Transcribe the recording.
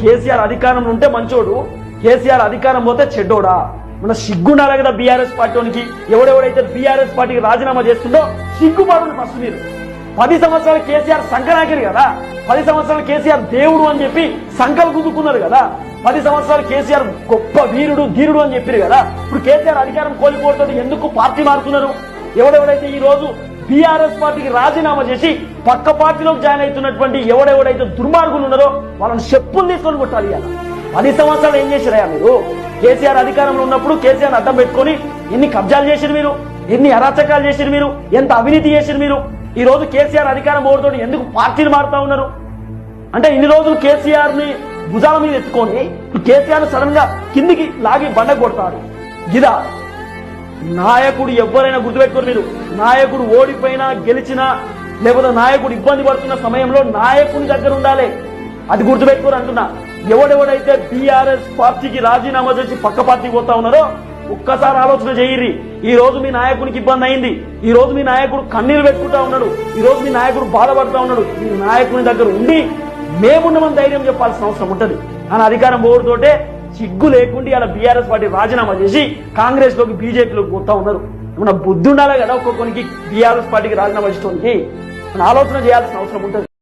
కేసీఆర్ అధికారంలో ఉంటే మంచోడు, కేసీఆర్ అధికారం పోతే చెడ్డోడా? మన సిగ్గుండాలి కదా బీఆర్ఎస్ పార్టీకి. ఎవడెవడైతే బీఆర్ఎస్ పార్టీకి రాజీనామా చేస్తుందో సిగ్గుపడుతుంది ఫస్ట్ మీరు. 10 సంవత్సరాలు కేసీఆర్ సంకనాకిరు కదా, 10 సంవత్సరాలు కేసీఆర్ దేవుడు అని చెప్పి సంకలు గుద్దుకున్నారు కదా, 10 సంవత్సరాలు కేసీఆర్ గొప్ప వీరుడు ధీరుడు అని చెప్పారు కదా. ఇప్పుడు కేసీఆర్ అధికారం కోల్పోతుంది, ఎందుకు పార్టీ మారుతున్నారు? ఎవడెవడైతే ఈ రోజు బీఆర్ఎస్ పార్టీకి రాజీనామా చేసి పక్క పార్టీలోకి జాయిన్ అవుతున్నటువంటి ఎవడెవడైతే దుర్మార్గులు ఉన్నారో వాళ్ళని చెప్పులు తీసుకొని కొట్టాలి. 10 సంవత్సరాలు ఏం చేశారయ్యా మీరు? కేసీఆర్ అధికారంలో ఉన్నప్పుడు కేసీఆర్ అడ్డం పెట్టుకొని ఎన్ని కబ్జాలు చేసిరు మీరు, ఎన్ని అరాచకాలు చేసిరు మీరు, ఎంత అవినీతి చేసిరు మీరు. ఈ రోజు కేసీఆర్ అధికారం ఓడుతో ఎందుకు పార్టీలు మారుతా ఉన్నారు? అంటే ఇన్ని రోజులు కేసీఆర్ ని భుజాల మీద ఎత్తుకొని కేసీఆర్ సడన్ గా కిందికి లాగి బండ కొడతాడు. గిదా నాయకుడు ఎవరైనా గుర్తుపెట్టుకోరు మీరు. నాయకుడు ఓడిపోయినా గెలిచినా లేకపోతే నాయకుడు ఇబ్బంది పడుతున్న సమయంలో నాయకుని దగ్గర ఉండాలి, అది గుర్తుపెట్టుకోరు అంటున్నా. ఎవడెవడైతే బీఆర్ఎస్ పార్టీకి రాజీనామా చేసి పక్క పార్టీకి పోతా ఉన్నారో ఒక్కసారి ఆలోచన చేయర్రి. ఈ రోజు మీ నాయకునికి ఇబ్బంది అయింది, ఈ రోజు మీ నాయకుడు కన్నీరు పెట్టుకుంటా ఉన్నాడు, ఈ రోజు మీ నాయకుడు బాధపడతా ఉన్నాడు. మీ నాయకుని దగ్గర ఉండి మేమున్నామని ధైర్యం చెప్పాల్సిన అవసరం ఉంటది. అని అధికారం పోవడంతోటే సిగ్గు లేకుండా ఇలా బీఆర్ఎస్ పార్టీ రాజీనామా చేసి కాంగ్రెస్ లోకి బీజేపీలోకి పోతా ఉన్నారు. మన బుద్ధి ఉండాలి కదా ఒక్కొక్కరికి బీఆర్ఎస్ పార్టీకి రాజీనామా చేసేవానికి ఆలోచన చేయాల్సిన అవసరం ఉంటుంది.